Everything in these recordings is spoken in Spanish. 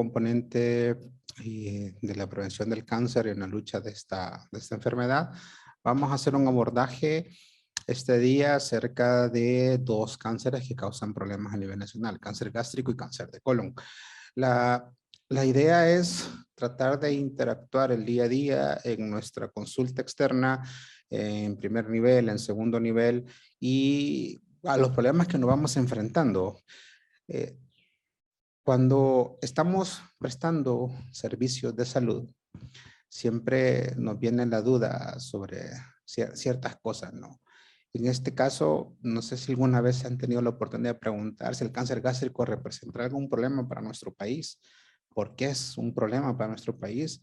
componente de la prevención del cáncer y en la lucha de esta enfermedad. Vamos a hacer un abordaje este día acerca de dos cánceres que causan problemas a nivel nacional, cáncer gástrico y cáncer de colon. La idea es tratar de interactuar el día a día en nuestra consulta externa, en primer nivel, en segundo nivel, y a los problemas que nos vamos enfrentando. Cuando estamos prestando servicios de salud, siempre nos viene la duda sobre ciertas cosas, ¿no? En este caso, no sé si alguna vez han tenido la oportunidad de preguntar si el cáncer gástrico representa algún problema para nuestro país, por qué es un problema para nuestro país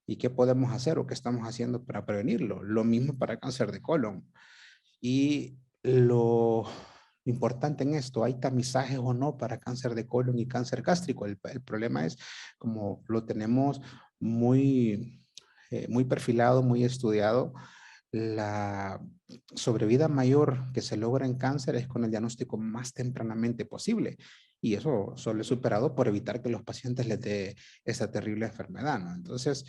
y qué podemos hacer o qué estamos haciendo para prevenirlo. Lo mismo para el cáncer de colon. Y lo importante en esto, ¿hay tamizajes o no para cáncer de colon y cáncer gástrico? El problema es como lo tenemos muy perfilado, muy estudiado, la sobrevida mayor que se logra en cáncer es con el diagnóstico más tempranamente posible. Y eso solo es superado por evitar que los pacientes les dé esa terrible enfermedad, ¿no? Entonces,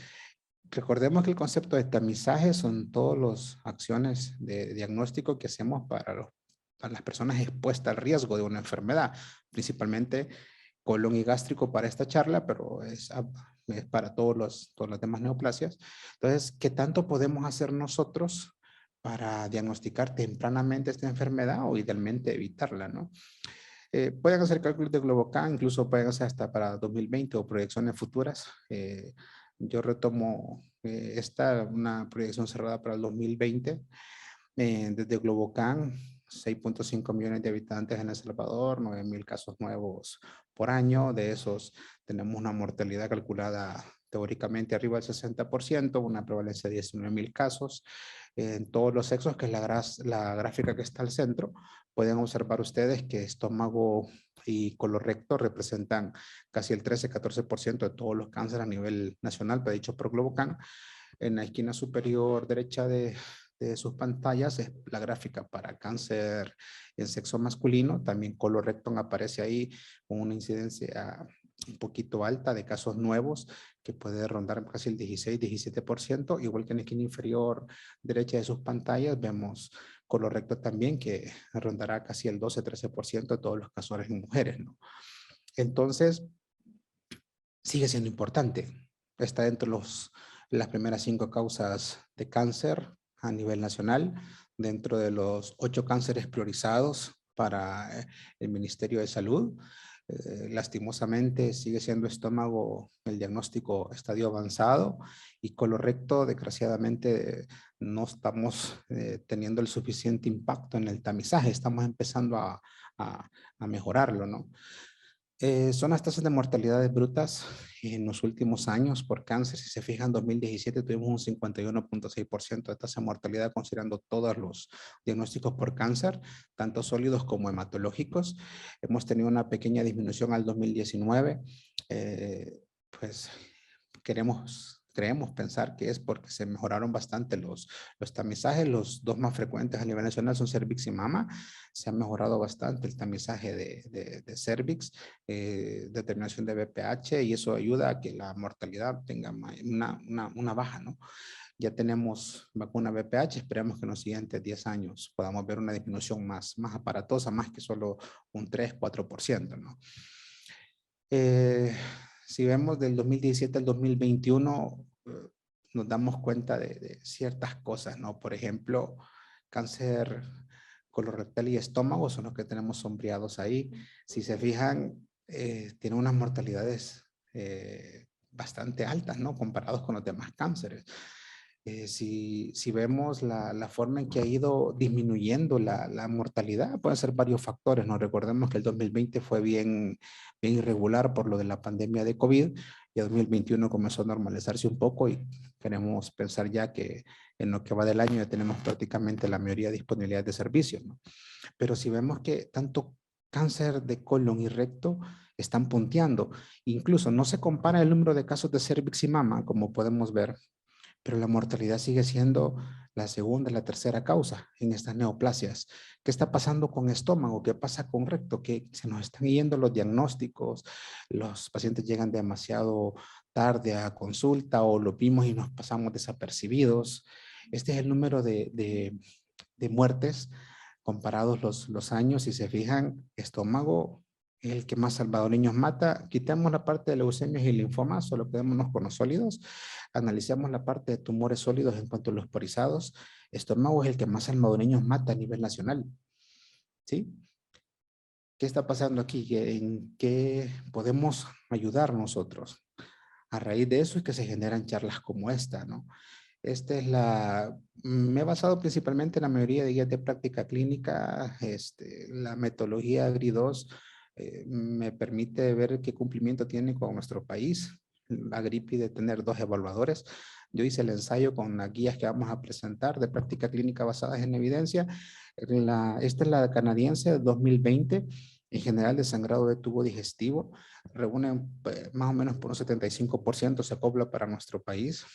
recordemos que el concepto de tamizaje son todas las acciones de diagnóstico que hacemos para las personas expuestas al riesgo de una enfermedad, principalmente colon y gástrico para esta charla, pero es para todas las demás neoplasias. Entonces, ¿qué tanto podemos hacer nosotros para diagnosticar tempranamente esta enfermedad o idealmente evitarla, ¿no? Pueden hacer cálculos de Globocan, incluso pueden hacer hasta para 2020 o proyecciones futuras. Yo retomo una proyección cerrada para el 2020. Desde Globocan, 6.5 millones de habitantes en El Salvador, 9,000 casos nuevos por año. De esos tenemos una mortalidad calculada teóricamente arriba del 60%, una prevalencia de 19,000 casos en todos los sexos, que es la gráfica que está al centro. Pueden observar ustedes que estómago y colorecto representan casi el 13-14% de todos los cánceres a nivel nacional, dicho por Globocan. En la esquina superior derecha de sus pantallas es la gráfica para cáncer en sexo masculino. También colorectal aparece ahí con una incidencia un poquito alta de casos nuevos que puede rondar casi el 16-17%, igual que en la esquina inferior derecha de sus pantallas vemos colorectal también, que rondará casi el 12-13% de todos los casos en mujeres, ¿no? Entonces, sigue siendo importante. Está dentro de las primeras 5 causas de cáncer a nivel nacional, dentro de los 8 cánceres priorizados para el Ministerio de Salud. Lastimosamente sigue siendo estómago el diagnóstico estadio avanzado y colorecto, desgraciadamente, no estamos teniendo el suficiente impacto en el tamizaje. Estamos empezando a mejorarlo, ¿no? Son las tasas de mortalidades brutas en los últimos años por cáncer. Si se fijan, en 2017 tuvimos un 51.6% de tasa de mortalidad considerando todos los diagnósticos por cáncer, tanto sólidos como hematológicos. Hemos tenido una pequeña disminución al 2019. Pues creemos pensar que es porque se mejoraron bastante los tamizajes. Los dos más frecuentes a nivel nacional son cervix y mama. Se ha mejorado bastante el tamizaje de cervix, determinación de BPH, y eso ayuda a que la mortalidad tenga una baja, ¿no? Ya tenemos vacuna BPH, esperemos que en los siguientes 10 años podamos ver una disminución más aparatosa, más que solo un 3-4%, ¿no? Si vemos del 2017 al 2021, nos damos cuenta de ciertas cosas, ¿no? Por ejemplo, cáncer colorectal y estómago son los que tenemos sombreados ahí. Si se fijan, tiene unas mortalidades bastante altas, ¿no? Comparados con los demás cánceres. Si vemos la forma en que ha ido disminuyendo la mortalidad, pueden ser varios factores, ¿no? Recordemos que el 2020 fue bien irregular por lo de la pandemia de COVID, y el 2021 comenzó a normalizarse un poco y queremos pensar ya que en lo que va del año ya tenemos prácticamente la mayoría de disponibilidad de servicios, ¿no? Pero si vemos que tanto cáncer de colon y recto están punteando, incluso no se compara el número de casos de cervix y mama, como podemos ver, pero la mortalidad sigue siendo la segunda, la tercera causa en estas neoplasias. ¿Qué está pasando con estómago? ¿Qué pasa con recto? Que se nos están yendo los diagnósticos, los pacientes llegan demasiado tarde a consulta o lo vimos y nos pasamos desapercibidos. Este es el número de muertes comparados los años. Si se fijan, estómago es el que más salvadoreños mata. Quitemos la parte de leucemias y linfomas, solo quedémonos con los sólidos. Analizamos la parte de tumores sólidos en cuanto a los porizados. Estómago es el que más salvadoreños mata a nivel nacional. ¿Sí? ¿Qué está pasando aquí? ¿En qué podemos ayudar nosotros? A raíz de eso es que se generan charlas como esta, ¿no? Esta es me he basado principalmente en la mayoría de guías de práctica clínica. La metodología AGRI2 me permite ver qué cumplimiento tiene con nuestro país. AGRI pide tener 2 evaluadores. Yo hice el ensayo con las guías que vamos a presentar de práctica clínica basadas en evidencia. Esta es la canadiense de 2020, en general de sangrado de tubo digestivo. Reúne más o menos por un 75%, se acopla para nuestro país.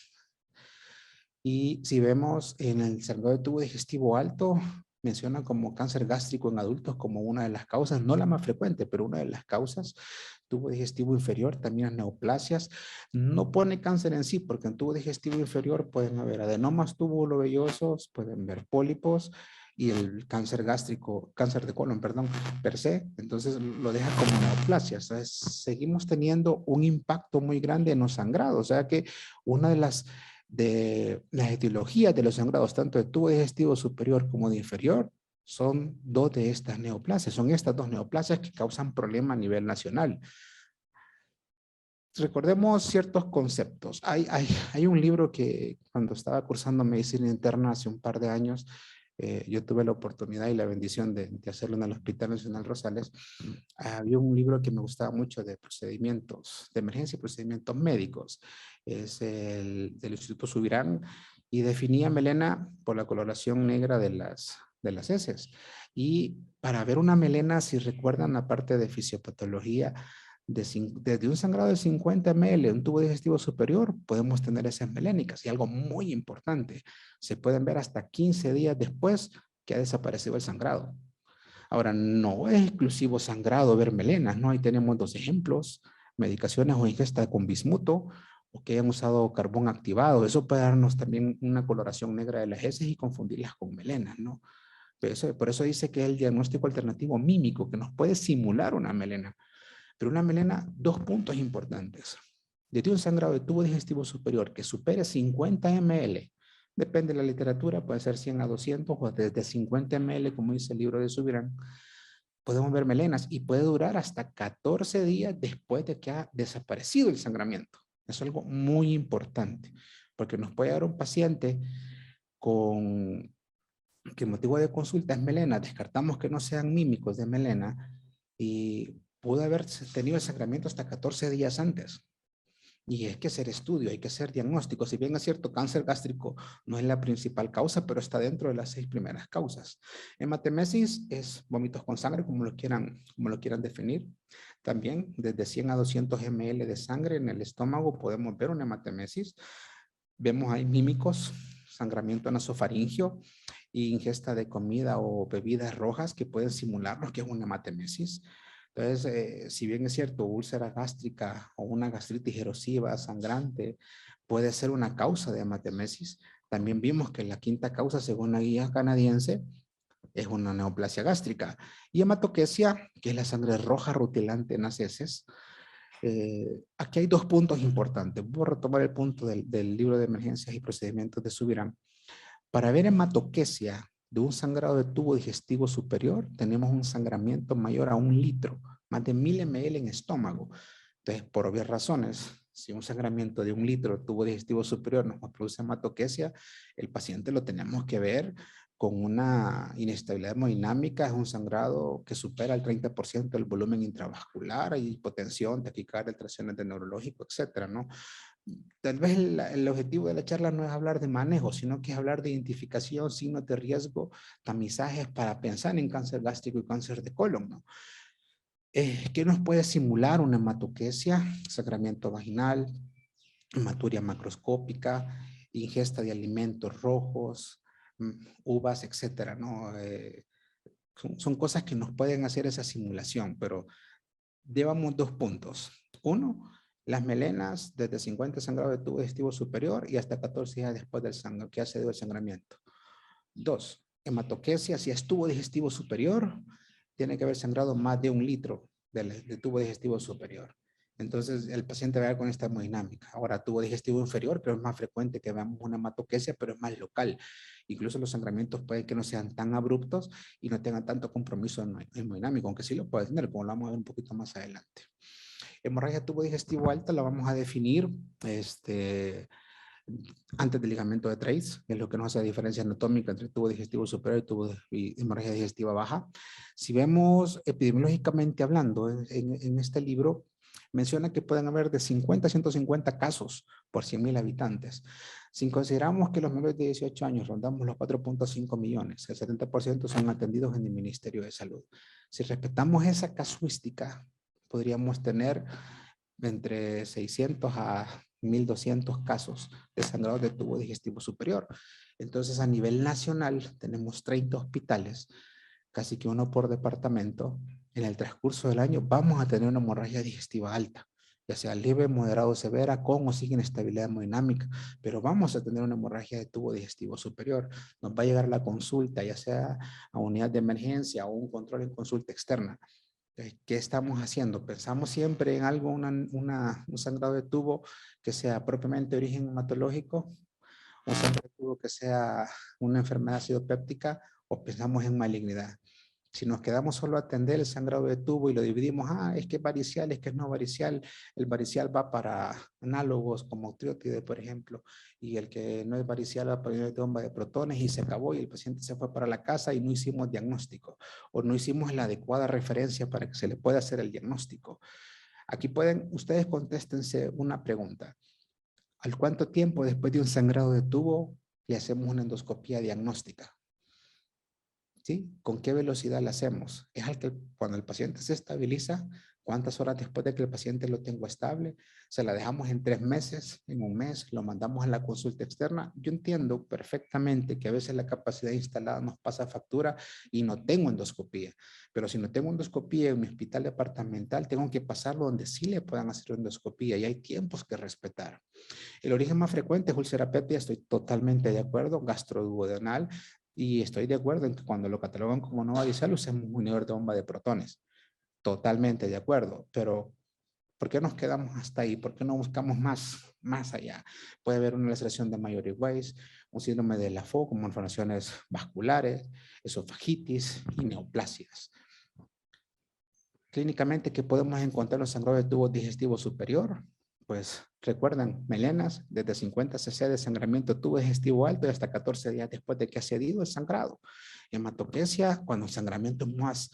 Y si vemos en el sangrado de tubo digestivo alto, menciona como cáncer gástrico en adultos como una de las causas, no la más frecuente, pero una de las causas. Tubo digestivo inferior, también las neoplasias. No pone cáncer en sí, porque en tubo digestivo inferior pueden haber adenomas tubulovellosos, pueden haber pólipos y el cáncer gástrico, cáncer de colon, perdón, per se. Entonces lo deja como neoplasia. Seguimos teniendo un impacto muy grande en los sangrados. O sea que una de las etiologías de los sangrados, tanto de tubo digestivo superior como de inferior, son 2 de estas neoplasias. Son estas 2 neoplasias que causan problema a nivel nacional. Recordemos ciertos conceptos. Hay un libro que cuando estaba cursando medicina interna hace un par de años, yo tuve la oportunidad y la bendición de hacerlo en el Hospital Nacional Rosales. Había un libro que me gustaba mucho de procedimientos de emergencia y procedimientos médicos. Es el del Instituto Subirán y definía melena por la coloración negra de las heces. Y para ver una melena, si recuerdan la parte de fisiopatología, desde un sangrado de 50 ml, un tubo digestivo superior, podemos tener esas melénicas. Y algo muy importante, se pueden ver hasta 15 días después que ha desaparecido el sangrado. Ahora, no es exclusivo sangrado ver melenas, ¿no? Ahí tenemos 2 ejemplos, medicaciones o ingesta con bismuto o que hayan usado carbón activado. Eso puede darnos también una coloración negra de las heces y confundirlas con melenas, ¿no? Por eso dice que es el diagnóstico alternativo mímico, que nos puede simular una melena. Pero una melena, 2 puntos importantes. Desde un sangrado de tubo digestivo superior que supere 50 ml, depende de la literatura, puede ser 100 a 200 o desde 50 ml, como dice el libro de Subirán, podemos ver melenas y puede durar hasta 14 días después de que ha desaparecido el sangramiento. Es algo muy importante, porque nos puede dar un paciente con que el motivo de consulta es melena, descartamos que no sean mímicos de melena y pudo haber tenido el sangramiento hasta 14 días antes. Y hay que hacer estudio, hay que hacer diagnóstico. Si bien es cierto, cáncer gástrico no es la principal causa, pero está dentro de las 6 primeras causas. Hematemesis es vómitos con sangre, como lo quieran definir. También desde 100 a 200 ml de sangre en el estómago podemos ver una hematemesis. Vemos ahí mímicos, sangramiento nasofaringio e ingesta de comida o bebidas rojas que pueden simular lo que es una hematemesis. Entonces, si bien es cierto, úlcera gástrica o una gastritis erosiva sangrante puede ser una causa de hematemesis, también vimos que la quinta causa, según la guía canadiense, es una neoplasia gástrica. Y hematoquesia, que es la sangre roja rutilante en las heces. Aquí hay 2 puntos importantes. Voy a retomar el punto del libro de emergencias y procedimientos de Subirán. Para ver hematoquesia de un sangrado de tubo digestivo superior, tenemos un sangramiento mayor a 1 litro, más de 1000 ml en estómago. Entonces, por obvias razones, si un sangramiento de 1 litro de tubo digestivo superior nos produce hematoquesia, el paciente lo tenemos que ver con una inestabilidad hemodinámica, es un sangrado que supera el 30% del volumen intravascular, hay hipotensión, taquicardia, alteraciones de neurológico, etcétera, ¿no? Tal vez el objetivo de la charla no es hablar de manejo, sino que es hablar de identificación, signos de riesgo, tamizajes para pensar en cáncer gástrico y cáncer de colon, ¿no? ¿Qué nos puede simular una hematoquesia? Sangramiento vaginal, hematuria macroscópica, ingesta de alimentos rojos, uvas, etcétera, ¿no? Son cosas que nos pueden hacer esa simulación, pero llevamos 2 puntos. Uno, las melenas desde 50 sangrado de tubo digestivo superior y hasta 14 días después del sangrado, que ha cedido el sangramiento. 2, hematoquesia, si es tubo digestivo superior, tiene que haber sangrado más de 1 litro de tubo digestivo superior. Entonces, el paciente va con esta hemodinámica. Ahora, tubo digestivo inferior, pero es más frecuente que veamos una hematoquesia, pero es más local. Incluso los sangramientos pueden que no sean tan abruptos y no tengan tanto compromiso hemodinámico, aunque sí lo puede tener, como lo vamos a ver un poquito más adelante. Hemorragia tubo digestivo alta la vamos a definir antes del ligamento de Treitz, que es lo que nos hace la diferencia anatómica entre tubo digestivo superior y hemorragia digestiva baja. Si vemos epidemiológicamente hablando, en este libro menciona que pueden haber de 50 a 150 casos por 100,000 habitantes. Si consideramos que los menores de 18 años rondamos los 4.5 millones, el 70% son atendidos en el Ministerio de Salud. Si respetamos esa casuística, podríamos tener entre 600 a 1,200 casos de sangrado de tubo digestivo superior. Entonces, a nivel nacional, tenemos 30 hospitales, casi que uno por departamento. En el transcurso del año vamos a tener una hemorragia digestiva alta, ya sea leve, moderado, severa, con o sin inestabilidad hemodinámica, pero vamos a tener una hemorragia de tubo digestivo superior. Nos va a llegar la consulta, ya sea a unidad de emergencia o un control en consulta externa. ¿Qué estamos haciendo? Pensamos siempre en algo, un sangrado de tubo que sea propiamente de origen hematológico, un sangrado de tubo que sea una enfermedad acidopéptica, o pensamos en malignidad. Si nos quedamos solo a atender el sangrado de tubo y lo dividimos, es que es varicial, es que es no varicial, el varicial va para análogos como triótide, por ejemplo, y el que no es varicial va para unidad de bomba de protones y se acabó y el paciente se fue para la casa y no hicimos diagnóstico o no hicimos la adecuada referencia para que se le pueda hacer el diagnóstico. Aquí ustedes contéstense una pregunta. ¿Al cuánto tiempo después de un sangrado de tubo le hacemos una endoscopía diagnóstica? ¿Sí? ¿Con qué velocidad la hacemos? Es al que cuando el paciente se estabiliza, ¿cuántas horas después de que el paciente lo tenga estable? ¿Se la dejamos en 3 meses, en 1 mes? ¿Lo mandamos a la consulta externa? Yo entiendo perfectamente que a veces la capacidad instalada nos pasa factura y no tengo endoscopía. Pero si no tengo endoscopía en mi hospital departamental, tengo que pasarlo donde sí le puedan hacer endoscopía y hay tiempos que respetar. El origen más frecuente es úlcera péptida, estoy totalmente de acuerdo, gastroduodenal, y estoy de acuerdo en que cuando lo catalogan como no varicial usemos un inhibidor de bomba de protones. Totalmente de acuerdo, pero ¿por qué nos quedamos hasta ahí? ¿Por qué no buscamos más allá? Puede haber una laceración de Mayory Weiss, un síndrome de Lafo con malformaciones vasculares, esofagitis y neoplasias. Clínicamente, ¿qué podemos encontrar en los sangrados de tubo digestivo superior? Pues recuerdan, melenas desde 50 cc de sangramiento tubo digestivo alto y hasta 14 días después de que ha cedido el sangrado. Hematoquesia, cuando el sangramiento es más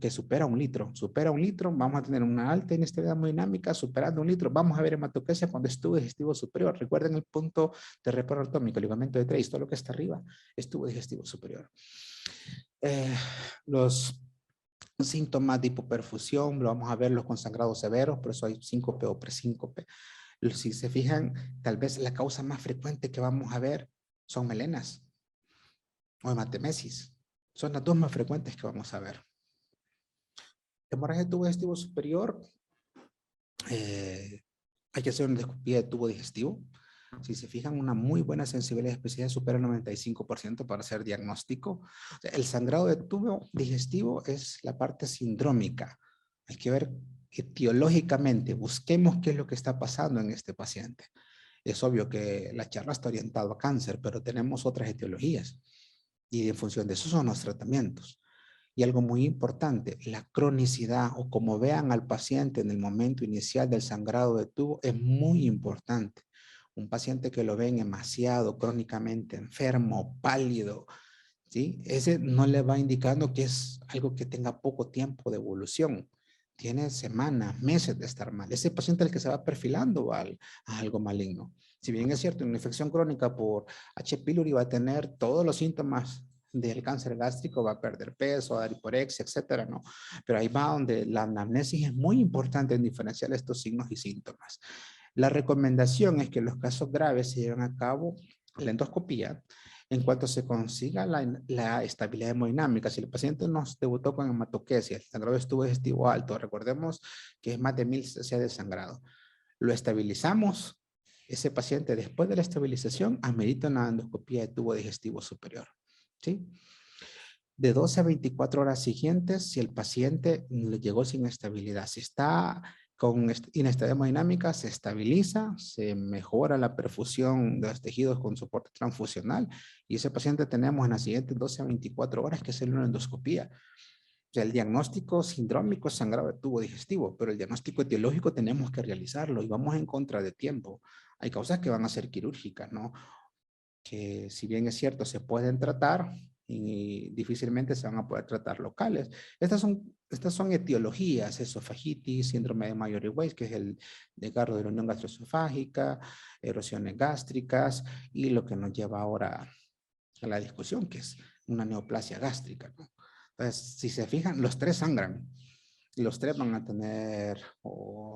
que supera 1 litro. Supera 1 litro, vamos a tener una alta inestabilidad hemodinámica, superando 1 litro. Vamos a ver hematoquesia cuando es tubo digestivo superior. Recuerden el punto de reparo anatómico, el ligamento de Treitz, todo lo que está arriba es tubo digestivo superior. Los síntomas de hipoperfusión, lo vamos a ver los con sangrados severos, por eso hay síncope o presíncope. Si se fijan, tal vez la causa más frecuente que vamos a ver son melenas o hematemesis. Son las 2 más frecuentes que vamos a ver. Hemorragia de tubo digestivo superior, hay que hacer una endoscopía de tubo digestivo. Si se fijan, una muy buena sensibilidad de especialidad supera el 95% para hacer diagnóstico. O sea, el sangrado de tubo digestivo es la parte sindrómica. Hay que ver etiológicamente, busquemos qué es lo que está pasando en este paciente. Es obvio que la charla está orientada a cáncer, pero tenemos otras etiologías y en función de eso son los tratamientos. Y algo muy importante, la cronicidad o como vean al paciente en el momento inicial del sangrado de tubo es muy importante. Un paciente que lo ven demasiado crónicamente enfermo, pálido, ¿sí? Ese no le va indicando que es algo que tenga poco tiempo de evolución. Tiene semanas, meses de estar mal. Ese paciente es el que se va perfilando a algo maligno. Si bien es cierto, una infección crónica por H. pylori va a tener todos los síntomas del cáncer gástrico, va a perder peso, a dar hiporexia, etcétera, ¿no? Pero ahí va donde la anamnesis es muy importante en diferenciar estos signos y síntomas. La recomendación es que los casos graves se lleven a cabo la endoscopía en cuanto se consiga la estabilidad hemodinámica. Si el paciente nos debutó con hematoquesia, el sangrado estuvo digestivo alto, recordemos que es más de 1000 cc de sangrado. Lo estabilizamos, ese paciente después de la estabilización amerita una endoscopía de tubo digestivo superior. ¿Sí? De 12 a 24 horas siguientes, si el paciente le llegó sin estabilidad, si está con inestabilidad hemodinámica, se estabiliza, se mejora la perfusión de los tejidos con soporte transfusional y ese paciente tenemos en las siguientes 12 a 24 horas que hacerle una endoscopía. O sea, el diagnóstico sindrómico es sangrado de tubo digestivo, pero el diagnóstico etiológico tenemos que realizarlo y vamos en contra de tiempo. Hay causas que van a ser quirúrgicas, ¿no? Que si bien es cierto, se pueden tratar y difícilmente se van a poder tratar locales. Estas son etiologías, esofagitis, síndrome de Mayer-Weiss, que es el desgarro de la unión gastroesofágica, erosiones gástricas y lo que nos lleva ahora a la discusión, que es una neoplasia gástrica, ¿no? Entonces, si se fijan, los tres sangran. Y los tres van a tener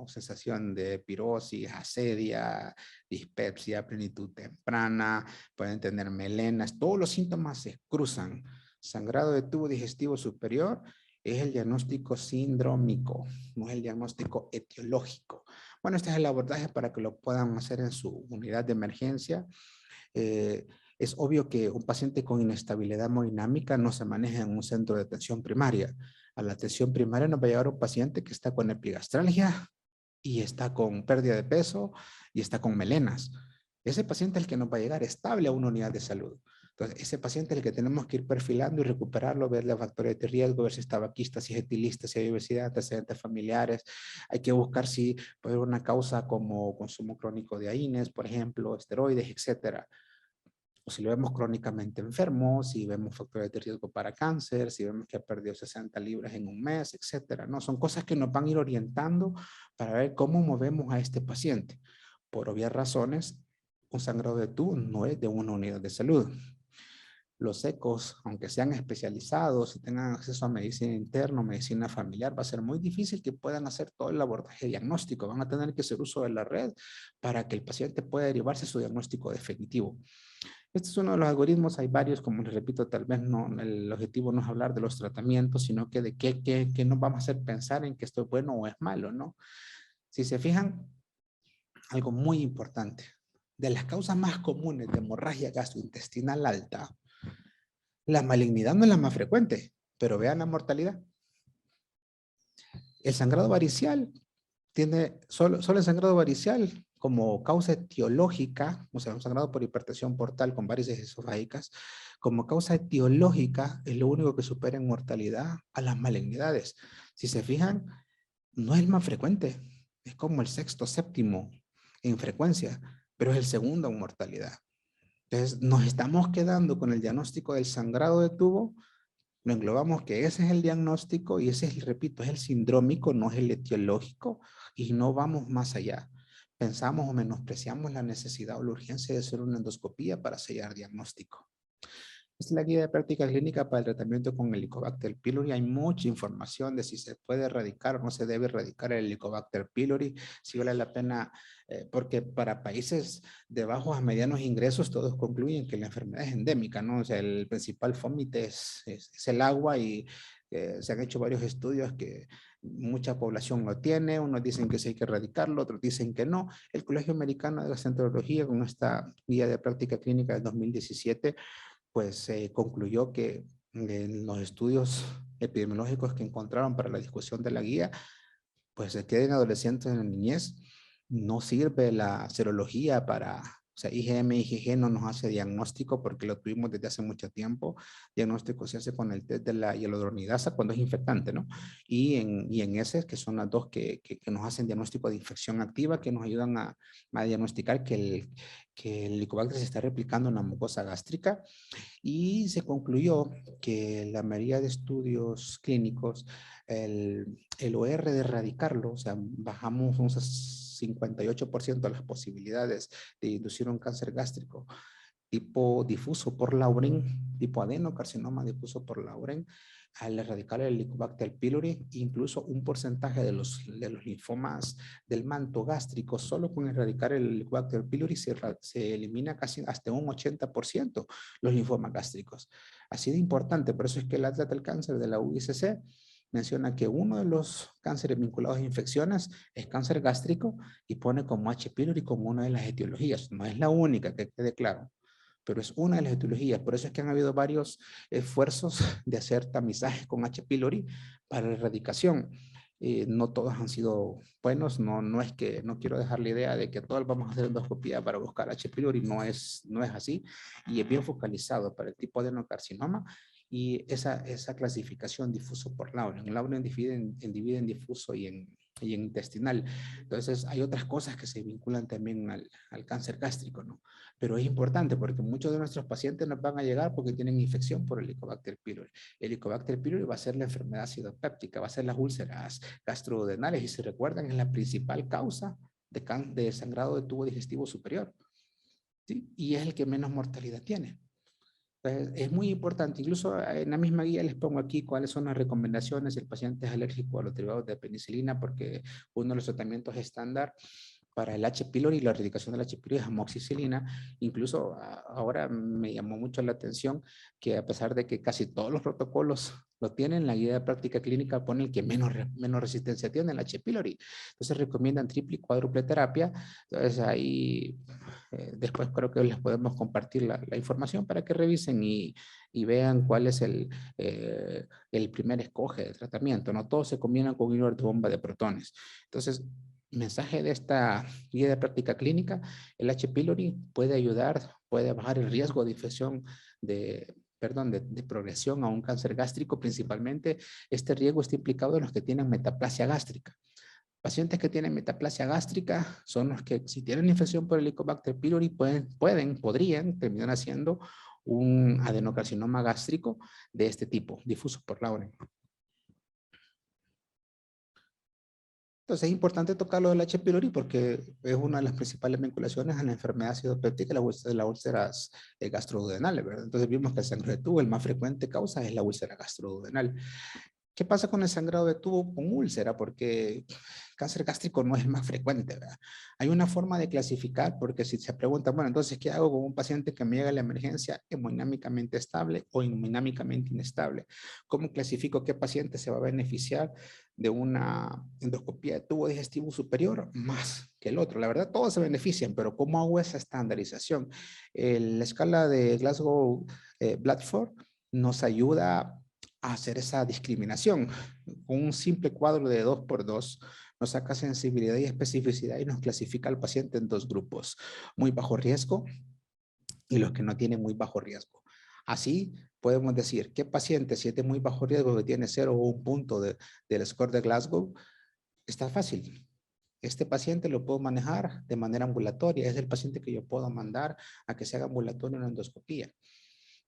sensación de pirosis, asedia, dispepsia, plenitud temprana, pueden tener melenas, todos los síntomas se cruzan. Sangrado de tubo digestivo superior es el diagnóstico sindrómico, no es el diagnóstico etiológico. Bueno, este es el abordaje para que lo puedan hacer en su unidad de emergencia. Es obvio que un paciente con inestabilidad hemodinámica no se maneja en un centro de atención primaria. A la atención primaria nos va a llegar un paciente que está con epigastralgia y está con pérdida de peso y está con melenas. Ese paciente es el que nos va a llegar estable a una unidad de salud. Entonces, ese paciente es el que tenemos que ir perfilando y recuperarlo, verle factores de riesgo, ver si es tabaquista, si es etilista, si hay obesidad, antecedentes familiares. Hay que buscar si puede haber una causa como consumo crónico de AINES, por ejemplo, esteroides, etcétera. O si lo vemos crónicamente enfermo, si vemos factores de riesgo para cáncer, si vemos que ha perdido 60 libras en un mes, etcétera, ¿no? Son cosas que nos van a ir orientando para ver cómo movemos a este paciente. Por obvias razones, un sangrado de tubo no es de una unidad de salud. Los ecos, aunque sean especializados y tengan acceso a medicina interna, medicina familiar, va a ser muy difícil que puedan hacer todo el abordaje diagnóstico. Van a tener que hacer uso de la red para que el paciente pueda derivarse a su diagnóstico definitivo. Este es uno de los algoritmos, hay varios, como les repito, tal vez no, el objetivo no es hablar de los tratamientos, sino que de qué nos vamos a hacer pensar en que esto es bueno o es malo, ¿no? Si se fijan, algo muy importante, de las causas más comunes de hemorragia gastrointestinal alta, la malignidad no es la más frecuente, pero vean la mortalidad. El sangrado varicial tiene solo el sangrado varicial como causa etiológica, o sea, un sangrado por hipertensión portal con varices esofágicas, como causa etiológica es lo único que supera en mortalidad a las malignidades. Si se fijan, no es el más frecuente, es como el sexto, séptimo en frecuencia, pero es el segundo en mortalidad. Entonces, nos estamos quedando con el diagnóstico del sangrado de tubo, lo englobamos que ese es el diagnóstico y ese es, repito, es el sindrómico, no es el etiológico y no vamos más allá. Pensamos o menospreciamos la necesidad o la urgencia de hacer una endoscopía para sellar diagnóstico. Esta es la guía de práctica clínica para el tratamiento con Helicobacter pylori. Hay mucha información de si se puede erradicar o no se debe erradicar el Helicobacter pylori, si vale la pena, porque para países de bajos a medianos ingresos todos concluyen que la enfermedad es endémica, ¿no? O sea, el principal fómite es el agua y se han hecho varios estudios que mucha población lo tiene, unos dicen que sí hay que erradicarlo, otros dicen que no. El Colegio Americano de Gastroenterología, con esta guía de práctica clínica del 2017, pues concluyó que en los estudios epidemiológicos que encontraron para la discusión de la guía, pues se queda en adolescentes en la niñez, no sirve la serología para, o sea, IgM, IgG no nos hace diagnóstico porque lo tuvimos desde hace mucho tiempo. Diagnóstico se hace con el test de la hialuronidasa cuando es infectante, ¿no? Y en ese, que son las dos que nos hacen diagnóstico de infección activa, que nos ayudan a diagnosticar que el Helicobacter se está replicando en la mucosa gástrica. Y se concluyó que la mayoría de estudios clínicos, el OR de erradicarlo, o sea, bajamos un 58% de las posibilidades de inducir un cáncer gástrico tipo difuso por Laurin, tipo adenocarcinoma difuso por Lauren, al erradicar el Helicobacter pylori, incluso un porcentaje de los linfomas del manto gástrico, solo con erradicar el Helicobacter pylori se elimina casi hasta un 80% los linfomas gástricos. Así de importante, por eso es que el Atlas del Cáncer de la UICC menciona que uno de los cánceres vinculados a infecciones es cáncer gástrico y pone como H. pylori como una de las etiologías. No es la única, que quede claro, pero es una de las etiologías. Por eso es que han habido varios esfuerzos de hacer tamizajes con H. pylori para la erradicación. No todos han sido buenos, no es que, no quiero dejar la idea de que todos vamos a hacer endoscopía para buscar H. pylori, no es así, y es bien focalizado para el tipo de adenocarcinoma y esa clasificación difuso por Lauren. Lauren divide en difuso y en intestinal. Entonces, hay otras cosas que se vinculan también al cáncer gástrico, ¿no? Pero es importante porque muchos de nuestros pacientes nos van a llegar porque tienen infección por el Helicobacter pylori. El Helicobacter pylori va a ser la enfermedad acidopéptica, va a ser las úlceras gastroduodenales y si recuerdan es la principal causa de sangrado de tubo digestivo superior, ¿sí? Y es el que menos mortalidad tiene. Entonces, es muy importante, incluso en la misma guía les pongo aquí cuáles son las recomendaciones si el paciente es alérgico a los derivados de penicilina, porque uno de los tratamientos estándar para el H. pylori y la erradicación del H. pylori es amoxicilina. Incluso ahora me llamó mucho la atención que a pesar de que casi todos los protocolos lo tienen, la guía de práctica clínica pone el que menos resistencia tiene, el H. pylori. Entonces recomiendan triple y cuádruple terapia. Entonces ahí después creo que les podemos compartir la información para que revisen y vean cuál es el primer escoge de tratamiento. No todos se combinan con un de bomba de protones. Entonces, mensaje de esta guía de práctica clínica, el H. pylori puede ayudar, puede bajar el riesgo de infección de progresión a un cáncer gástrico, principalmente este riesgo está implicado en los que tienen metaplasia gástrica. Pacientes que tienen metaplasia gástrica son los que si tienen infección por el Helicobacter pylori podrían terminar haciendo un adenocarcinoma gástrico de este tipo, difuso por Lauren. Entonces es importante tocar lo del H. pylori porque es una de las principales vinculaciones a la enfermedad acidopéptica y las úlceras gastroduodenales, ¿verdad? Entonces vimos que el sangrado de tubo, el más frecuente causa es la úlcera gastroduodenal. ¿Qué pasa con el sangrado de tubo con úlcera? Porque cáncer gástrico no es el más frecuente, ¿verdad? Hay una forma de clasificar, porque si se pregunta, bueno, entonces, ¿qué hago con un paciente que me llega a la emergencia hemodinámicamente estable o hemodinámicamente inestable? ¿Cómo clasifico qué paciente se va a beneficiar de una endoscopía de tubo digestivo superior más que el otro? La verdad, todos se benefician, pero ¿cómo hago esa estandarización? La escala de Glasgow-Blatford nos ayuda a hacer esa discriminación. Con un simple cuadro de 2x2 nos saca sensibilidad y especificidad y nos clasifica al paciente en dos grupos, muy bajo riesgo y los que no tienen muy bajo riesgo. Así podemos decir qué paciente, si es de muy bajo riesgo, que tiene 0 o 1 punto del score de Glasgow, está fácil. Este paciente lo puedo manejar de manera ambulatoria, es el paciente que yo puedo mandar a que se haga ambulatorio una endoscopía.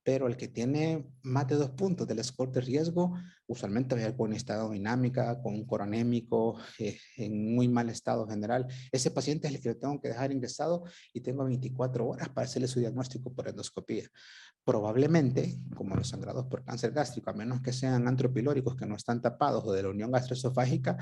Pero el que tiene más de 2 puntos del score de riesgo, usualmente va a ir con estado dinámica, con un coronémico, en muy mal estado general. Ese paciente es el que le tengo que dejar ingresado y tengo 24 horas para hacerle su diagnóstico por endoscopía. Probablemente, como los sangrados por cáncer gástrico, a menos que sean antropilóricos que no están tapados o de la unión gastroesofágica,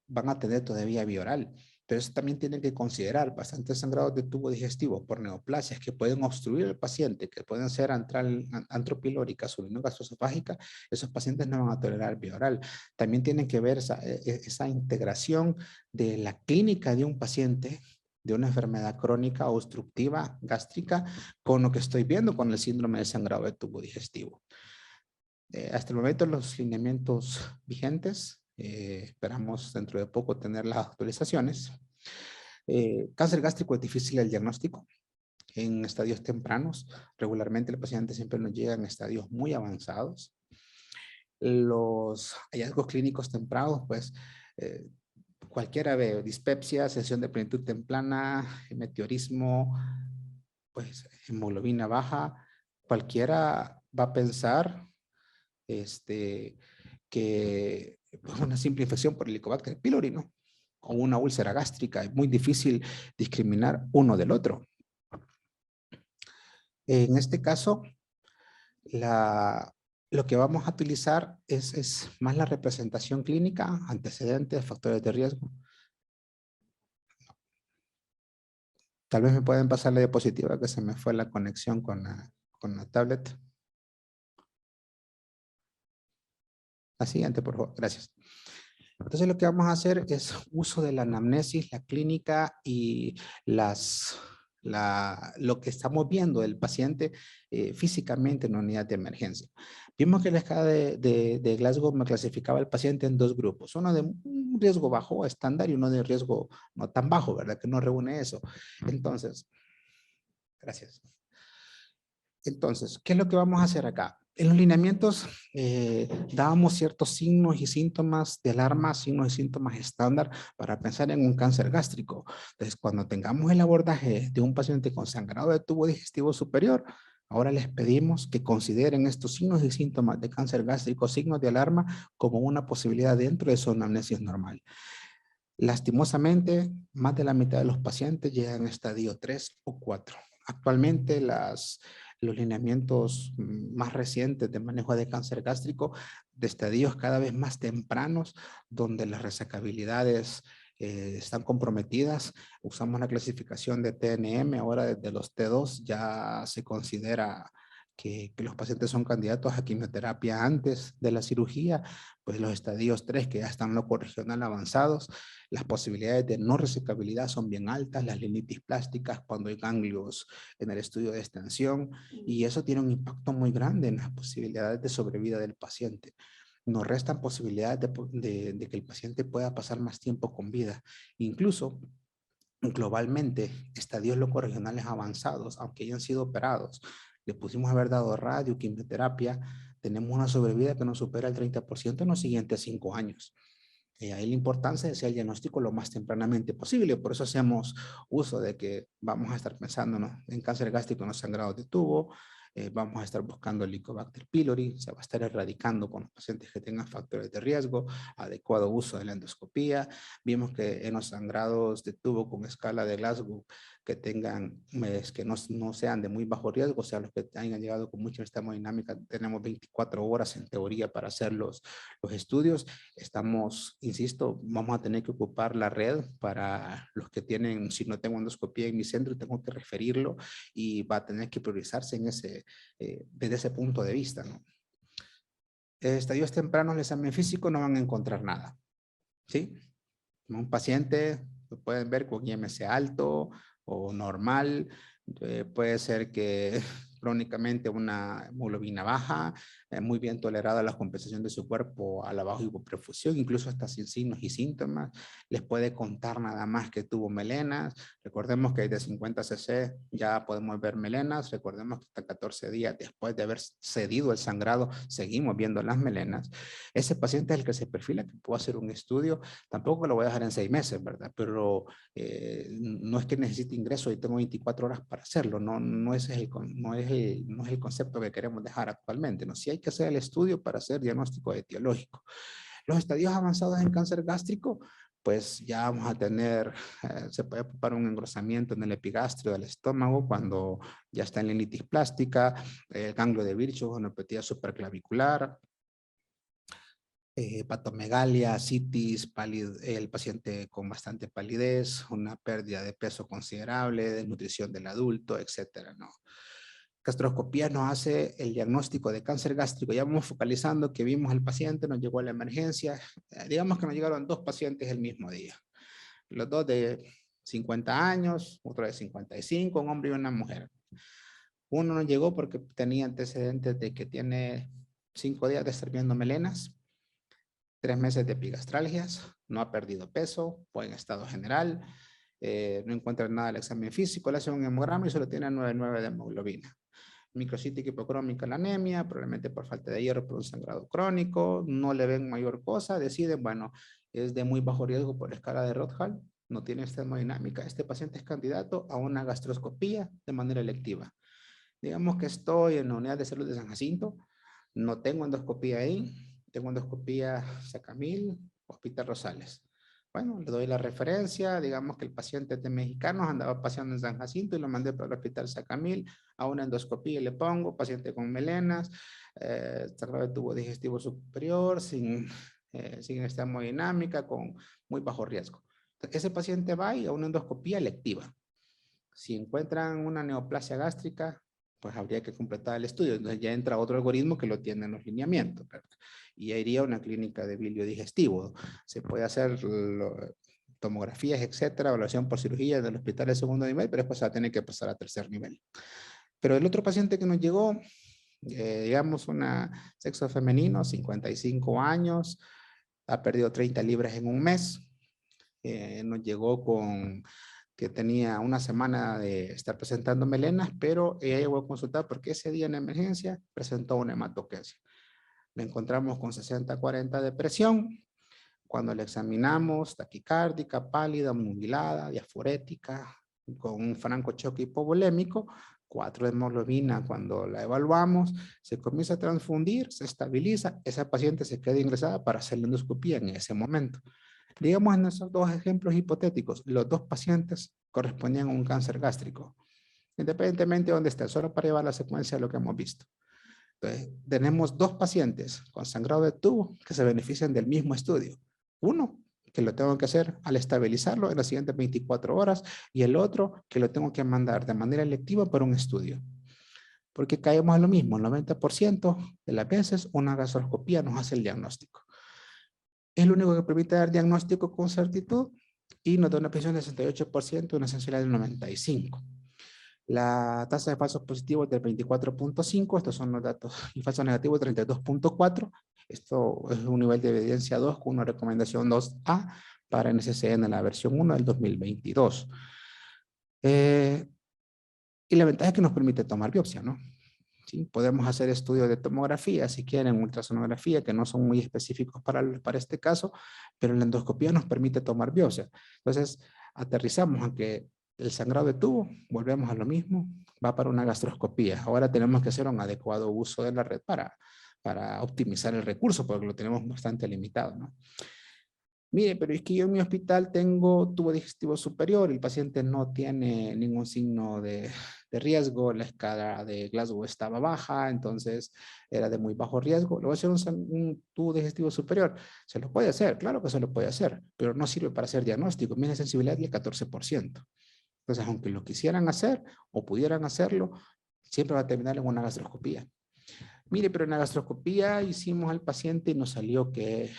van a tener todavía vía oral. Pero eso también tienen que considerar bastantes sangrados de tubo digestivo por neoplasias que pueden obstruir al paciente, que pueden ser antropilóricas o unión gastroesofágica. Esos pacientes no van a tolerar vía oral. También tienen que ver esa integración de la clínica de un paciente de una enfermedad crónica obstructiva gástrica con lo que estoy viendo con el síndrome de sangrado de tubo digestivo. Hasta el momento los lineamientos vigentes, esperamos dentro de poco tener las actualizaciones. Cáncer gástrico es difícil el diagnóstico en estadios tempranos. Regularmente el paciente siempre nos llega en estadios muy avanzados. Los hallazgos clínicos tempranos, pues cualquiera ve dispepsia, sensación de plenitud temprana, meteorismo, pues hemoglobina baja, cualquiera va a pensar que pues, una simple infección por Helicobacter pylori, ¿no? O una úlcera gástrica. Es muy difícil discriminar uno del otro. En este caso, La, lo que vamos a utilizar es más la representación clínica, antecedentes, factores de riesgo. Tal vez me pueden pasar la diapositiva que se me fue la conexión con la tablet. La siguiente, por favor. Gracias. Entonces lo que vamos a hacer es uso de la anamnesis, la clínica y lo que estamos viendo del paciente físicamente en una unidad de emergencia. Vimos que la escala de Glasgow me clasificaba al paciente en dos grupos, uno de un riesgo bajo estándar y uno de riesgo no tan bajo, ¿verdad? Que no reúne eso. Entonces, gracias. Entonces, ¿qué es lo que vamos a hacer acá? En los lineamientos dábamos ciertos signos y síntomas de alarma, signos y síntomas estándar para pensar en un cáncer gástrico. Entonces, cuando tengamos el abordaje de un paciente con sangrado de tubo digestivo superior, ahora les pedimos que consideren estos signos y síntomas de cáncer gástrico, signos de alarma, como una posibilidad dentro de su anamnesis normal. Lastimosamente, más de la mitad de los pacientes llegan a estadio 3 o 4. Actualmente, los lineamientos más recientes de manejo de cáncer gástrico, de estadios cada vez más tempranos, donde las resecabilidades están comprometidas. Usamos la clasificación de TNM, ahora desde los T2 ya se considera que los pacientes son candidatos a quimioterapia antes de la cirugía, pues los estadios 3 que ya están locorregional avanzados, las posibilidades de no resecabilidad son bien altas, las linitis plásticas cuando hay ganglios en el estudio de extensión, y eso tiene un impacto muy grande en las posibilidades de sobrevida del paciente. Nos restan posibilidades de que el paciente pueda pasar más tiempo con vida. Incluso globalmente, estadios locorregionales avanzados, aunque hayan sido operados, le pusimos haber dado radio, quimioterapia, tenemos una sobrevida que nos supera el 30% en los siguientes 5 años. Ahí la importancia de hacer el diagnóstico lo más tempranamente posible. Por eso hacemos uso de que vamos a estar pensando, ¿no?, en cáncer gástrico en los sangrados de tubo, vamos a estar buscando el Helicobacter pylori, se va a estar erradicando con los pacientes que tengan factores de riesgo, adecuado uso de la endoscopía. Vimos que en los sangrados de tubo con escala de Glasgow que tengan, que no sean de muy bajo riesgo, o sea, los que hayan llegado con mucha hemodinámica, tenemos 24 horas en teoría para hacer los estudios. Estamos, insisto, vamos a tener que ocupar la red para los que tienen, si no tengo endoscopía en mi centro, tengo que referirlo y va a tener que priorizarse en desde ese punto de vista, ¿no? Estadios tempranos del examen físico no van a encontrar nada, ¿sí? Un paciente, lo pueden ver con IMC alto o normal, puede ser que crónicamente una hemoglobina baja, muy bien tolerada la compensación de su cuerpo a la baja hipoperfusión, incluso hasta sin signos y síntomas. Les puede contar nada más que tuvo melenas. Recordemos que de 50 cc ya podemos ver melenas. Recordemos que hasta 14 días después de haber cedido el sangrado, seguimos viendo las melenas. Ese paciente es el que se perfila que puedo hacer un estudio. Tampoco lo voy a dejar en 6 meses, ¿verdad? Pero no es que necesite ingreso y tengo 24 horas para hacerlo. No es el concepto que queremos dejar actualmente. ¿No? Sí hay que hacer el estudio para hacer diagnóstico etiológico. Los estadios avanzados en cáncer gástrico, pues ya vamos a tener, se puede ocupar un engrosamiento en el epigastrio del estómago cuando ya está en la linitis plástica, el ganglio de Virchow, gonopatía superclavicular, patomegalia, citis, el paciente con bastante palidez, una pérdida de peso considerable, desnutrición del adulto, etcétera, ¿no? Gastroscopía nos hace el diagnóstico de cáncer gástrico. Ya vamos focalizando que vimos al paciente, nos llegó a la emergencia. Digamos que nos llegaron 2 pacientes el mismo día. Los 2 de 50 años, otro de 55, un hombre y una mujer. Uno nos llegó porque tenía antecedentes de que tiene 5 días de estar viendo melenas, 3 meses de epigastralgias, no ha perdido peso, buen estado general, no encuentra nada del examen físico, le hacen un hemograma y solo tiene 9,9 de hemoglobina. Microcítica hipocrómica la anemia, probablemente por falta de hierro por un sangrado crónico, no le ven mayor cosa, deciden, bueno, es de muy bajo riesgo por escala de Rothschild, no tiene esta hemodinámica, este paciente es candidato a una gastroscopía de manera electiva. Digamos que estoy en la unidad de salud de San Jacinto, no tengo endoscopía ahí, tengo endoscopía Sacamil, Hospital Rosales. Bueno, le doy la referencia, digamos que el paciente es de Mexicanos, andaba paseando en San Jacinto y lo mandé para el hospital Sacamil, a una endoscopía le pongo, paciente con melenas, sangrado de tubo digestivo superior, sin hemodinámica, con muy bajo riesgo. Entonces, ese paciente va y a una endoscopía electiva. Si encuentran una neoplasia gástrica, pues habría que completar el estudio. Entonces ya entra otro algoritmo que lo tiene en los lineamientos, ¿verdad? Y ya iría a una clínica de bilio digestivo. Se puede hacer tomografías, etcétera, evaluación por cirugía en el hospital de segundo nivel, pero después se va a tener que pasar a tercer nivel. Pero el otro paciente que nos llegó, digamos, una sexo femenino, 55 años, ha perdido 30 libras en un mes, nos llegó con que tenía una semana de estar presentando melenas, pero ella llegó a consultar porque ese día en emergencia presentó una hematoquesia. Le encontramos con 60-40 de presión. Cuando le examinamos, taquicárdica, pálida, nubilada, diaforética, con un francochoque hipovolémico, 4 de hemoglobina. Cuando la evaluamos, se comienza a transfundir, se estabiliza, esa paciente se queda ingresada para hacer la endoscopía en ese momento. Digamos en esos dos ejemplos hipotéticos, los dos pacientes correspondían a un cáncer gástrico, independientemente de dónde esté, solo para llevar la secuencia de lo que hemos visto. Entonces, tenemos dos pacientes con sangrado de tubo que se benefician del mismo estudio. Uno, que lo tengo que hacer al estabilizarlo en las siguientes 24 horas, y el otro, que lo tengo que mandar de manera electiva para un estudio. Porque caemos a lo mismo, el 90% de las veces una gastroscopía nos hace el diagnóstico. Es lo único que permite dar diagnóstico con certitud y nos da una precisión del 68% y una sensibilidad del 95%. La tasa de falsos positivos del 24.5, estos son los datos, y falsos negativos 32.4. Esto es un nivel de evidencia 2 con una recomendación 2A para NCCN en la versión 1 del 2022. Y la ventaja es que nos permite tomar biopsia, ¿no? ¿Sí? Podemos hacer estudios de tomografía, si quieren, ultrasonografía, que no son muy específicos para este caso, pero la endoscopía nos permite tomar biopsia. Entonces, aterrizamos a que el sangrado de tubo, volvemos a lo mismo, va para una gastroscopía. Ahora tenemos que hacer un adecuado uso de la red para optimizar el recurso, porque lo tenemos bastante limitado, ¿no? Mire, pero es que yo en mi hospital tengo tubo digestivo superior y el paciente no tiene ningún signo de riesgo, la escala de Glasgow estaba baja, entonces era de muy bajo riesgo. Le voy a hacer un tubo digestivo superior. ¿Se lo puede hacer? Claro que se lo puede hacer, pero no sirve para hacer diagnóstico. Tiene sensibilidad del 14%. Entonces, aunque lo quisieran hacer o pudieran hacerlo, siempre va a terminar en una gastroscopía. Mire, pero en la gastroscopía hicimos al paciente y nos salió que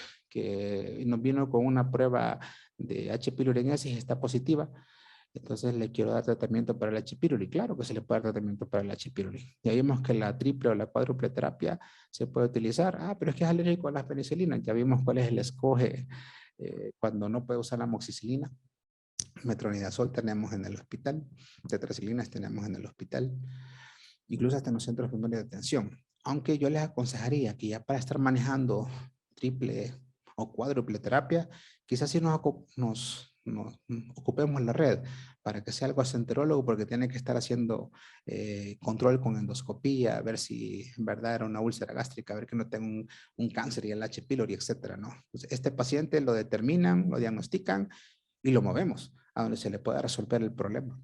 nos vino con una prueba de H. pyloriensis y está positiva. Entonces le quiero dar tratamiento para el H. pylori. Claro que se le puede dar tratamiento para el H. pylori. Ya vimos que la triple o la cuádruple terapia se puede utilizar. Ah, pero es que es alérgico a las penicilinas. Ya vimos cuál es el escoge cuando no puede usar la amoxicilina. Metronidazol tenemos en el hospital. Tetraciclinas tenemos en el hospital. Incluso hasta en los centros primarios de atención. Aunque yo les aconsejaría que ya para estar manejando triple o cuádruple terapia, quizás sí nos ocupemos la red para que sea algo gastroenterólogo, porque tiene que estar haciendo control con endoscopía, ver si en verdad era una úlcera gástrica, ver que no tenga un cáncer y el H. pylori, etcétera, ¿no? Entonces, este paciente lo determinan, lo diagnostican y lo movemos a donde se le pueda resolver el problema.